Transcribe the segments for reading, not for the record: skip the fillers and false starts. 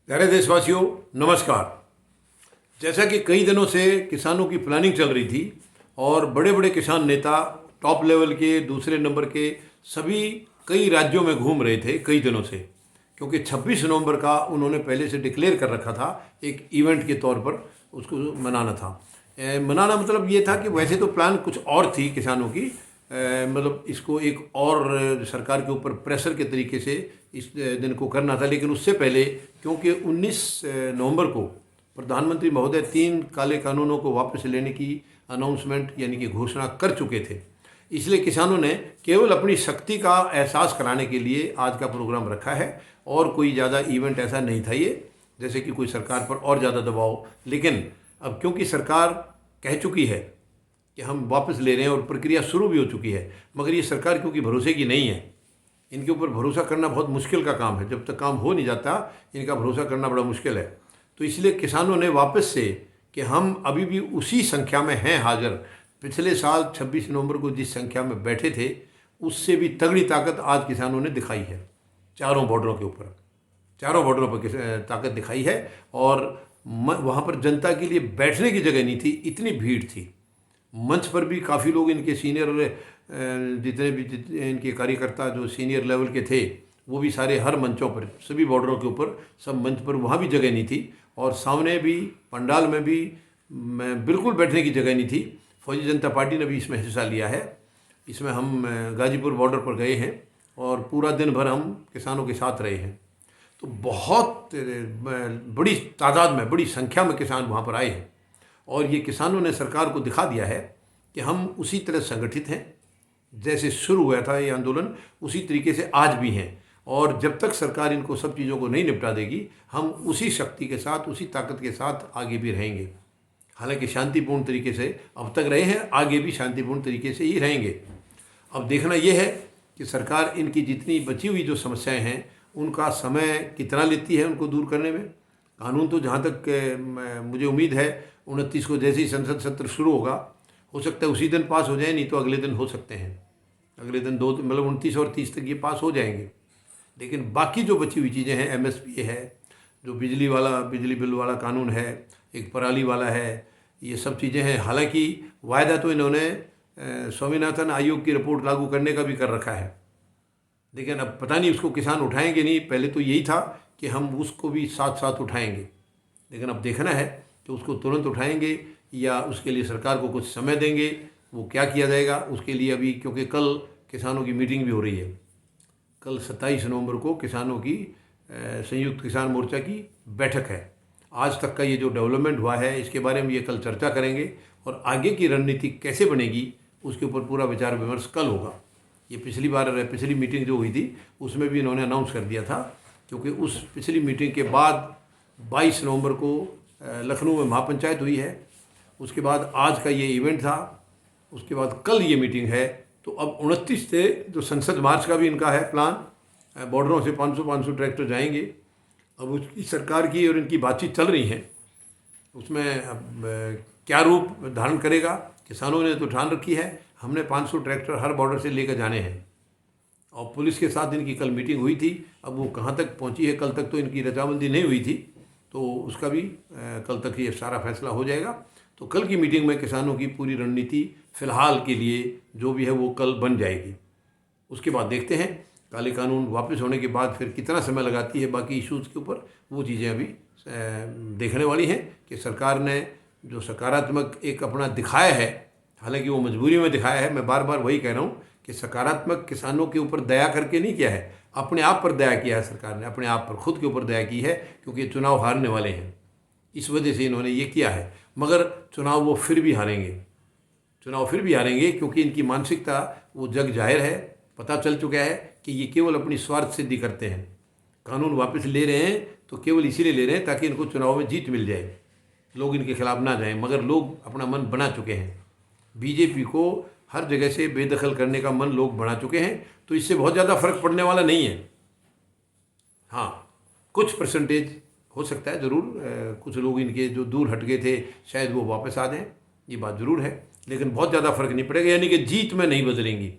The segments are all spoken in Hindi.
प्यारे देशवासियों, नमस्कार। जैसा कि कई दिनों से किसानों की प्लानिंग चल रही थी और बड़े बड़े किसान नेता टॉप लेवल के, दूसरे नंबर के, सभी कई राज्यों में घूम रहे थे कई दिनों से, क्योंकि 26 नवंबर का उन्होंने पहले से डिक्लेयर कर रखा था एक इवेंट के तौर पर उसको मनाना था। मनाना मतलब ये था कि वैसे तो प्लान कुछ और थी किसानों की, मतलब इसको एक और सरकार के ऊपर प्रेशर के तरीके से इस दिन को करना था, लेकिन उससे पहले क्योंकि 19 नवंबर को प्रधानमंत्री महोदय 3 काले कानूनों को वापस लेने की अनाउंसमेंट यानी कि घोषणा कर चुके थे, इसलिए किसानों ने केवल अपनी शक्ति का एहसास कराने के लिए आज का प्रोग्राम रखा है। और कोई ज़्यादा इवेंट ऐसा नहीं था ये, जैसे कि कोई सरकार पर और ज़्यादा दबाव। लेकिन अब क्योंकि सरकार कह चुकी है कि हम वापस ले रहे हैं और प्रक्रिया शुरू भी हो चुकी है, मगर ये सरकार क्योंकि भरोसे की नहीं है, इनके ऊपर भरोसा करना बहुत मुश्किल का काम है। जब तक काम हो नहीं जाता इनका भरोसा करना बड़ा मुश्किल है। तो इसलिए किसानों ने वापस से कि हम अभी भी उसी संख्या में हैं हाजिर, पिछले साल 26 नवंबर को जिस संख्या में बैठे थे उससे भी तगड़ी ताकत आज किसानों ने दिखाई है। चारों बॉर्डरों के ऊपर, चारों बॉर्डरों पर ताकत दिखाई है। और वहाँ पर जनता के लिए बैठने की जगह नहीं थी, इतनी भीड़ थी। मंच पर भी काफ़ी लोग इनके सीनियर जितने भी इनके कार्यकर्ता जो सीनियर लेवल के थे वो भी सारे हर मंचों पर, सभी बॉर्डरों के ऊपर, सब मंच पर, वहाँ भी जगह नहीं थी। और सामने भी पंडाल में भी बिल्कुल बैठने की जगह नहीं थी। फौजी जनता पार्टी ने भी इसमें हिस्सा लिया है। इसमें हम गाजीपुर बॉर्डर पर गए हैं और पूरा दिन भर हम किसानों के साथ रहे हैं। तो बहुत बड़ी तादाद में, बड़ी संख्या में किसान वहाँ पर आए हैं और ये किसानों ने सरकार को दिखा दिया है कि हम उसी तरह संगठित हैं, जैसे शुरू हुआ था ये आंदोलन उसी तरीके से आज भी हैं। और जब तक सरकार इनको सब चीज़ों को नहीं निपटा देगी, हम उसी शक्ति के साथ, उसी ताकत के साथ आगे भी रहेंगे। हालांकि शांतिपूर्ण तरीके से अब तक रहे हैं, आगे भी शांतिपूर्ण तरीके से ही रहेंगे। अब देखना यह है कि सरकार इनकी जितनी बची हुई जो समस्याएं हैं उनका समय कितना लेती है उनको दूर करने में। कानून तो जहाँ तक मुझे उम्मीद है 29 को जैसे ही संसद सत्र शुरू होगा, हो सकता है उसी दिन पास हो जाए, नहीं तो अगले दिन हो सकते हैं। अगले दिन दो, मतलब 29 और 30 तक ये पास हो जाएंगे। लेकिन बाकी जो बची हुई चीज़ें हैं, MSP है, जो बिजली बिल वाला कानून है, एक पराली वाला है, ये सब चीज़ें हैं। हालांकि वायदा तो इन्होंने स्वामीनाथन आयोग की रिपोर्ट लागू करने का भी कर रखा है, लेकिन अब पता नहीं उसको किसान उठाएंगे नहीं। पहले तो यही था कि हम उसको भी साथ साथ उठाएंगे, लेकिन अब देखना है कि उसको तुरंत उठाएंगे या उसके लिए सरकार को कुछ समय देंगे। वो क्या किया जाएगा उसके लिए अभी, क्योंकि कल किसानों की मीटिंग भी हो रही है। कल 27 नवंबर को किसानों की संयुक्त किसान मोर्चा की बैठक है। आज तक का ये जो डेवलपमेंट हुआ है इसके बारे में ये कल चर्चा करेंगे और आगे की रणनीति कैसे बनेगी उसके ऊपर पूरा विचार विमर्श कल होगा। ये पिछली मीटिंग जो हुई थी उसमें भी इन्होंने अनाउंस कर दिया था, क्योंकि उस पिछली मीटिंग के बाद 22 नवंबर को लखनऊ में महापंचायत हुई है, उसके बाद आज का ये इवेंट था, उसके बाद कल ये मीटिंग है। तो अब 29 से जो संसद मार्च का भी इनका है प्लान, बॉर्डरों से 500 ट्रैक्टर जाएंगे। अब उसकी सरकार की और इनकी बातचीत चल रही है, उसमें अब क्या रूप धारण करेगा। किसानों ने तो ठान रखी है, हमने 500 ट्रैक्टर हर बॉर्डर से लेकर जाने हैं। और पुलिस के साथ इनकी कल मीटिंग हुई थी, अब वो कहाँ तक पहुँची है, कल तक तो इनकी रजामंदी नहीं हुई थी, तो उसका भी कल तक ये सारा फैसला हो जाएगा। तो कल की मीटिंग में किसानों की पूरी रणनीति फिलहाल के लिए जो भी है वो कल बन जाएगी। उसके बाद देखते हैं काले कानून वापस होने के बाद फिर कितना समय लगाती है बाकी इश्यूज़ के ऊपर, वो चीज़ें अभी देखने वाली हैं कि सरकार ने जो सकारात्मक एक अपना दिखाया है, हालांकि वो मजबूरी में दिखाया है। मैं बार बार वही कह रहा हूँ कि सकारात्मक किसानों के ऊपर दया करके नहीं किया है, अपने आप पर दया किया है। सरकार ने अपने आप पर, खुद के ऊपर दया की है, क्योंकि चुनाव हारने वाले हैं, इस वजह से इन्होंने ये किया है। मगर चुनाव वो फिर भी हारेंगे, क्योंकि इनकी मानसिकता वो जग जाहिर है, पता चल चुका है कि ये केवल अपनी स्वार्थ सिद्धि करते हैं। कानून वापस ले रहे हैं तो केवल इसीलिए ले रहे हैं ताकि इनको चुनाव में जीत मिल जाए, लोग इनके खिलाफ ना जाएं। मगर लोग अपना मन बना चुके हैं, बीजेपी को हर जगह से बेदखल करने का मन लोग बना चुके हैं। तो इससे बहुत ज़्यादा फर्क पड़ने वाला नहीं है। हाँ, कुछ परसेंटेज हो सकता है ज़रूर, कुछ लोग इनके जो दूर हट गए थे शायद वो वापस आ जाएं, ये बात ज़रूर है, लेकिन बहुत ज़्यादा फर्क नहीं पड़ेगा। यानी कि जीत में नहीं बदलेंगी,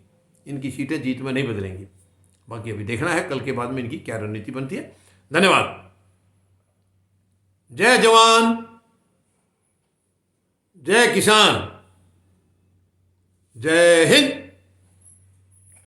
इनकी सीटें जीत में नहीं बदलेंगी। बाकी अभी देखना है कल के बाद में इनकी क्या रणनीति बनती है। धन्यवाद। जय जवान, जय किसान, जय हिंद।